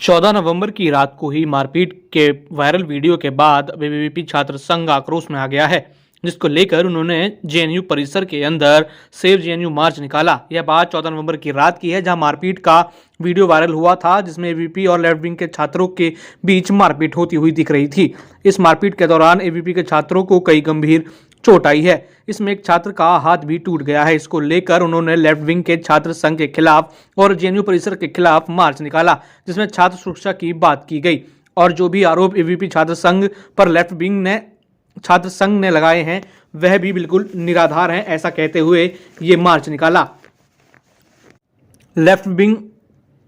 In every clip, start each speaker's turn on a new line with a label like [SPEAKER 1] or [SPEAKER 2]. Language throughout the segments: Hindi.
[SPEAKER 1] 14 नवंबर की रात को ही मारपीट के वायरल वीडियो के बाद एबीवीपी छात्र संघ आक्रोश में आ गया है, जिसको लेकर उन्होंने जेएनयू परिसर के अंदर सेव जेएनयू मार्च निकाला। यह बात 14 नवंबर की रात की है, जहां मारपीट का वीडियो वायरल हुआ था, जिसमें एबीवीपी और लेफ्ट विंग के छात्रों के बीच मारपीट होती हुई दिख रही थी। इस मारपीट के दौरान एबीवीपी के छात्रों को कई गंभीर चोट आई है। इसमें एक छात्र का हाथ भी टूट गया है। इसको लेकर उन्होंने लेफ्ट विंग के छात्र संघ के खिलाफ और जेएनयू परिसर के खिलाफ मार्च निकाला, जिसमें छात्र सुरक्षा की बात की गई। और जो भी आरोप एबीवीपी छात्र संघ पर लेफ्ट विंग ने छात्र संघ ने लगाए हैं, वह भी बिल्कुल निराधार हैं, ऐसा कहते हुए ये मार्च निकाला। लेफ्ट विंग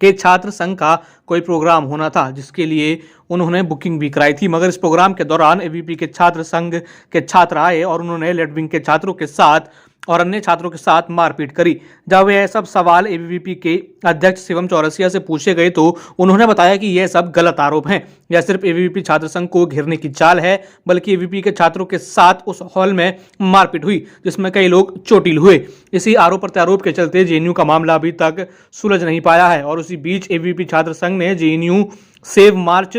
[SPEAKER 1] के छात्र संघ का कोई प्रोग्राम होना था, जिसके लिए उन्होंने बुकिंग भी कराई थी, मगर इस प्रोग्राम के दौरान एबीवीपी के छात्र संघ के छात्र आए और उन्होंने लेफ्ट विंग के छात्रों के साथ और अन्य छात्रों के साथ मारपीट करी। जब यह सब सवाल एबीवीपी के अध्यक्ष शिवम चौरसिया से पूछे गए तो उन्होंने बताया कि यह सब गलत आरोप हैं। यह सिर्फ एबीवीपी छात्र संघ को घेरने की चाल है, बल्कि एबीवीपी के छात्रों के साथ उस हॉल में मारपीट हुई, जिसमें कई लोग चोटिल हुए। इसी आरोप प्रत्यारोप के चलते जेएनयू का मामला अभी तक सुलझ नहीं पाया है। और उसी बीच एबीवीपी छात्र संघ ने जेएनयू सेव मार्च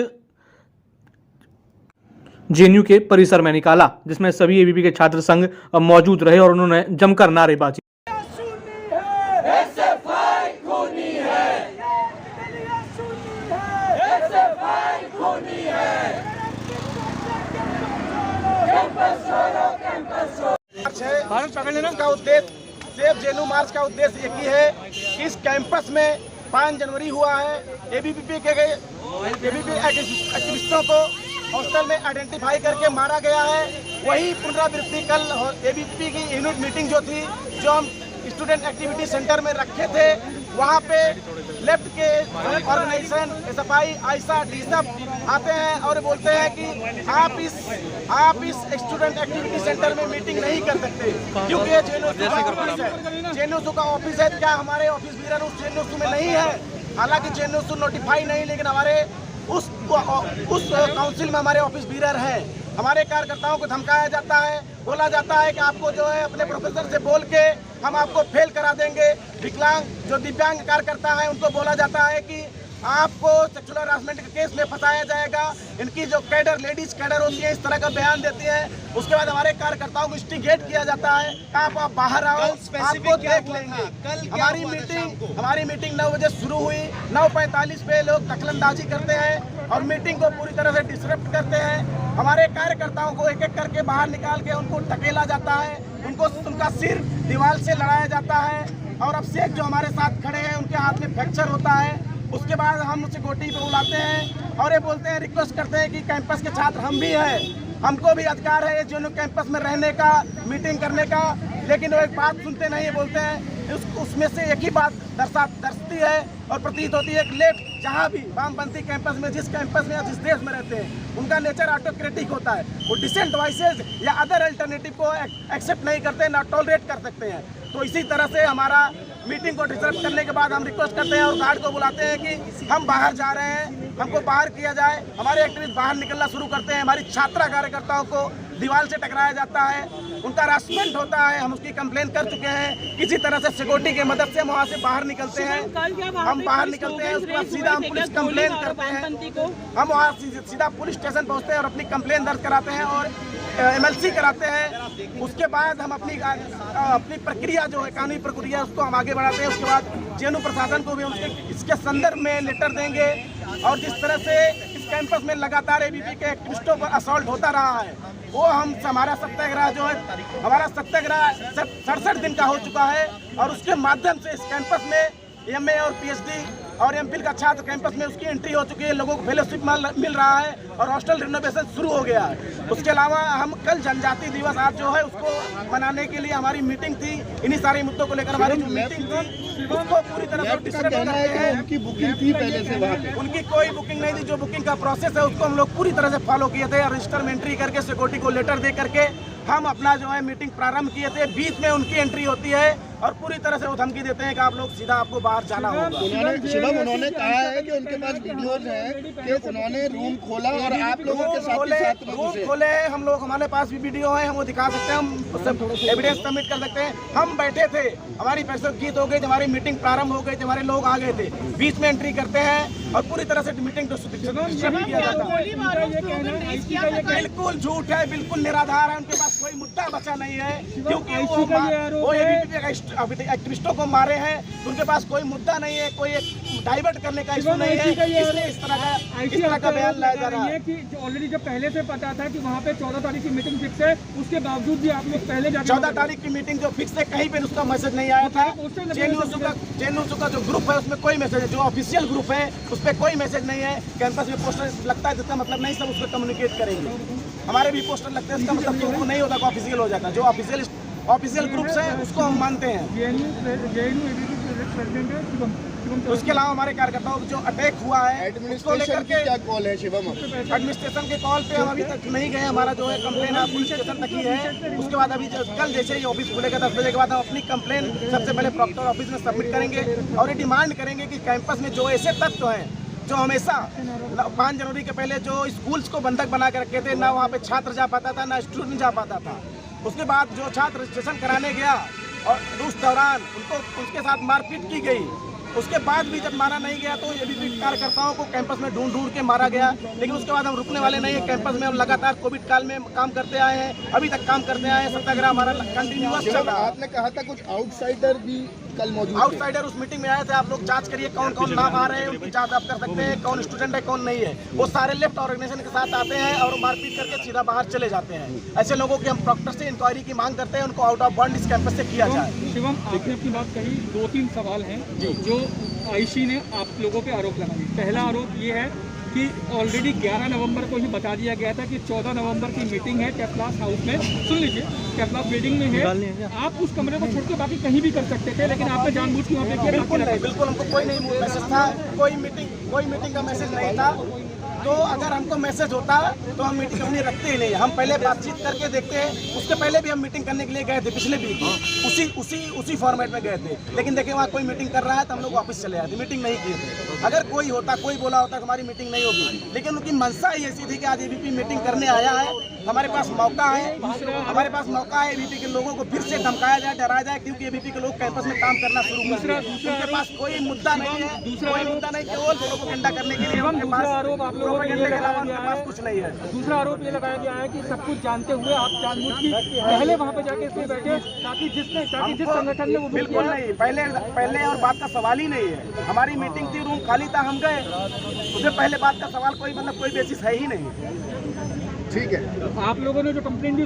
[SPEAKER 1] जेएनयू के परिसर में निकाला, जिसमें सभी एबीवीपी के छात्र संघ मौजूद रहे और उन्होंने जमकर नारेबाजी।
[SPEAKER 2] का उद्देश्य सेव जेएनयू मार्च का उद्देश्य एक ही है कि इस कैंपस में 5 जनवरी हुआ है, एबीवीपी एक्टिविस्टों को हॉस्टल में आइडेंटिफाई करके मारा गया है। वही पुनरावृत्ति कल एबीवीपी की यूनिट मीटिंग जो थी, जो हम स्टूडेंट एक्टिविटी सेंटर में रखे थे, वहाँ पे लेफ्ट के ऑर्गेनाइजेशन एसएफआई, आयशा, डीसप आते हैं और बोलते हैं कि आप इस स्टूडेंट एक्टिविटी सेंटर में मीटिंग नहीं कर सकते, क्योंकि ये जेएनयू का ऑफिस है। जेएनयू का ऑफिस है, क्या हमारे ऑफिस बीरर उस जेएनयू में नहीं है? हालांकि जेएनयू नोटिफाई नहीं, लेकिन हमारे उस काउंसिल में हमारे ऑफिस बीरर हैं। हमारे कार्यकर्ताओं को धमकाया जाता है, बोला जाता है कि आपको जो है अपने प्रोफेसर से बोल के हम आपको फेल करा देंगे। विकलांग जो दिव्यांग कार्यकर्ता है, उनको बोला जाता है कि आपको सेक्सुअल हरासमेंट के केस में फंसाया जाएगा। इनकी जो कैडर लेडीज कैडर होती है, इस तरह का बयान देती है। उसके बाद हमारे कार्यकर्ताओं को इंस्टिगेट किया जाता है, आप बाहर आओ, आपको देख लेंगे। हमारी मीटिंग 9 बजे शुरू हुई। 9:45 पे लोग दखलंदाजी करते हैं और मीटिंग को पूरी तरह से डिसरप्ट करते हैं। हमारे कार्यकर्ताओं को एक एक करके बाहर निकाल के उनको धकेला जाता है, उनका सिर दीवार से लड़ाया जाता है। और अब शेख जो हमारे साथ खड़े हैं, उनके हाथ में फ्रैक्चर होता है। उसके बाद हम उसे गोटी पे बुलाते हैं और ये बोलते हैं, रिक्वेस्ट करते हैं कि कैंपस के छात्र हम भी हैं, हमको भी अधिकार है जेएनयू कैंपस में रहने का, मीटिंग करने का। लेकिन वो एक बात सुनते नहीं, बोलते हैं उसमें से एक ही बात दर्शती है और प्रतीत होती है कि लेफ्ट जहाँ भी वामपंथी कैंपस में, जिस कैंपस में या जिस देश में रहते हैं, उनका नेचर ऑटोक्रेटिक होता है। वो डिसेंट वॉइसेज या अदर अल्टरनेटिव को एक्सेप्ट नहीं करते, ना टॉलरेट कर सकते हैं। तो इसी तरह से हमारा मीटिंग को डिस्टर्ब करने के बाद हम रिक्वेस्ट करते हैं और गार्ड को बुलाते हैं कि हम बाहर जा रहे हैं, हमको बाहर किया जाए। हमारे एक्टिविस्ट बाहर निकलना शुरू करते हैं। हमारी छात्रा कार्यकर्ताओं को दीवार से टकराया जाता है, उनका हरासमेंट होता है। हम उसकी कंप्लेन कर चुके हैं। किसी तरह से सिक्योरिटी की मदद से हम वहाँ से बाहर निकलते हैं। हम बाहर निकलते हैं, उसके बाद सीधा हम पुलिस कंप्लेन करते हैं। हम वहाँ सीधा पुलिस स्टेशन पहुँचते हैं और अपनी कंप्लेन दर्ज कराते हैं और MLC कराते हैं। उसके बाद हम अपनी प्रक्रिया जो है, कानूनी प्रक्रिया, उसको हम आगे बढ़ाते हैं। उसके बाद जेएनयू प्रशासन को भी हम इसके संदर्भ में लेटर देंगे। और जिस तरह से इस कैंपस में लगातार एबीवीपी के एक्टिविस्टों पर असॉल्ट होता रहा है, वो हमारा सत्याग्रह जो है, हमारा सत्याग्रह 67 दिन का हो चुका है। और उसके माध्यम से इस कैंपस में MA और PhD और MPhil का छात्र कैंपस में उसकी एंट्री हो चुकी है, लोगों को फेलोशिप मिल रहा है और हॉस्टल रिनोवेशन शुरू हो गया है। उसके अलावा हम कल जनजाति दिवस आज जो है उसको मनाने के लिए हमारी मीटिंग थी। इन्हीं सारे मुद्दों को लेकर हमारी जो मीटिंग थी, उसको पूरी तरह से डिस्टर्ब करते हैं।
[SPEAKER 3] उनकी बुकिंग थी पहले से वहाँ पे?
[SPEAKER 2] उनकी कोई बुकिंग नहीं थी। जो बुकिंग का प्रोसेस है उसको हम लोग पूरी तरह से फॉलो किए थे। रजिस्टर में एंट्री करके सिक्योरिटी को लेटर दे करके हम अपना जो है मीटिंग प्रारंभ किए थे। बीच में उनकी एंट्री होती है और पूरी तरह से वो धमकी देते हैं कि आप लोग सीधा, आपको बाहर जाना होगा।
[SPEAKER 3] उन्होंने कहा है कि उनके पास वीडियोज हैं कि उन्होंने रूम खोला और आप लोगों के साथ
[SPEAKER 2] रूम खोले हैं। हम लोग, हमारे पास भी वीडियो है, हम वो दिखा सकते हैं, हम एविडेंस सबमिट कर सकते हैं। हम बैठे थे, हमारी पैसों गीत हो गई, हमारी मीटिंग प्रारंभ हो गई, हमारे लोग आ गए थे, बीच में एंट्री करते हैं और पूरी तरह से मीटिंग किया जाता है। बिल्कुल झूठ है, बिल्कुल निराधार है, उनके पास कोई मुद्दा बचा नहीं है, क्योंकि वो ABVP एक्टिविस्टों को मारे हैं, उनके पास कोई मुद्दा नहीं है, कोई डाइवर्ट करने का इशू नहीं है, इसलिए इस तरह का बयान लाया जा रहा है
[SPEAKER 4] कि ऑलरेडी जब पहले से पता था कि वहाँ पे 14 तारीख की मीटिंग फिक्स है, उसके बावजूद भी आप लोग पहले
[SPEAKER 2] 14 तारीख की मीटिंग जो फिक्स है, कहीं पे उसका मैसेज नहीं आया था। JNU का जो ग्रुप है उसमें कोई मैसेज है, जो ऑफिशियल ग्रुप है उस पर कोई मैसेज नहीं है। कैंपस में पोस्टर लगता है, जिसका मतलब नहीं सब उसको कम्युनिकेट करेंगे। हमारे भी पोस्टर लगते हैं, इसका मतलब तो नहीं होता कि ऑफिशियल हो जाता। जो ऑफिशियल ग्रुप्स है उसको हम मानते हैं। उसके अलावा हमारे कार्यकर्ताओं को जो अटैक हुआ है उसको लेकर के
[SPEAKER 3] क्या कॉल है शिवम?
[SPEAKER 2] एडमिनिस्ट्रेशन के कॉल पे हम अभी तक नहीं गए। हमारा जो है कंप्लेन पुलिस स्टेशन तक ही है। उसके बाद अभी कल जैसे ही ऑफिस खुलेगा 10 बजे के बाद हम अपनी कंप्लेन सबसे पहले प्रॉक्टर ऑफिस में सबमिट करेंगे और ये डिमांड करेंगे कि कैंपस में जो ऐसे तत्व हैं जो हमेशा 5 जनवरी के पहले जो स्कूल्स को बंधक बना के रखे थे, ना वहाँ पे छात्र जा पाता था ना स्टूडेंट जा पाता था। उसके बाद जो छात्र रजिस्ट्रेशन कराने गया और उस दौरान उसके साथ मारपीट की गई, उसके बाद भी जब मारा नहीं गया तो ABVP कार्यकर्ताओं को कैंपस में ढूंढ के मारा गया। लेकिन उसके बाद हम रुकने वाले नहीं है। कैंपस में हम लगातार कोविड काल में काम करते आए हैं, अभी तक काम करते आए हैं। सत्याग्रह हमारा कंटिन्यूअस चल रहा है।
[SPEAKER 3] आपने कहा था कुछ आउटसाइडर भी कल मौजूद थे।
[SPEAKER 2] आउटसाइडर उस मीटिंग में आए थे। आप लोग जांच करिए कौन कौन नाम आ रहे हैं, उनकी जांच आप कर सकते हैं, कौन स्टूडेंट है कौन नहीं है। वो सारे लेफ्ट ऑर्गेनाइजेशन के साथ आते हैं और मारपीट करके सीधा बाहर चले जाते हैं। ऐसे लोगों की हम प्रॉक्टर से इंक्वायरी की मांग करते हैं, उनको आउट ऑफ बॉन्ड इस कैंपस से किया जाए।
[SPEAKER 4] शिवम, आपने अपनी बात कही, 2-3 सवाल हैं जो आईसी ने आप लोगों पे आरोप लगाए। पहला आरोप ये है कि ऑलरेडी 11 नवंबर को ही बता दिया गया था कि 14 नवंबर की मीटिंग है कैपलास हाउस में। सुन लीजिए, कैपलास बिल्डिंग में है, आप उस कमरे को छोड़ के बाकी कहीं भी कर सकते थे, लेकिन आपने जानबूझ के वहाँ पे किया।
[SPEAKER 2] बिल्कुल हमको कोई नहीं मैसेज था, कोई मीटिंग का मैसेज नहीं था। तो अगर हमको मैसेज होता तो हम मीटिंग अपनी रखते ही नहीं। हम पहले बातचीत करके देखते हैं। उसके पहले भी हम मीटिंग करने के लिए गए थे, पिछले वीक उसी फॉर्मेट में गए थे। लेकिन देखिए वहाँ कोई मीटिंग कर रहा है तो हम लोग वापस चले आए थे, मीटिंग नहीं किए थे। अगर कोई होता, कोई बोला होता हमारी मीटिंग नहीं होगी, लेकिन उनकी मंशा ही ऐसी थी कि आज ABVP मीटिंग करने आया है। हमारे पास मौका है ABVP के लोगों को फिर से धमकाया जाए, डराया जाए, क्योंकि ABVP के लोग कैंपस में काम करना शुरू कर दिए। उनके पास कोई मुद्दा नहीं है, केवल प्रोपेगेंडा करने के लिए कुछ नहीं है।
[SPEAKER 4] दूसरा आरोप ये लगाया गया है कि सब कुछ जानते हुए आप जानबूझ की पहले वहाँ पे जाके इसमें बैठे, ताकि जिस संगठन में वो
[SPEAKER 2] बिल्कुल नहीं, पहले और बात का सवाल ही नहीं है। हमारी मीटिंग थी, रूम खाली था, हम गए। उससे पहले बात का सवाल कोई बेसिस है ही नहीं।
[SPEAKER 3] ठीक है।
[SPEAKER 4] आप लोगों ने जो कंप्लेंट दी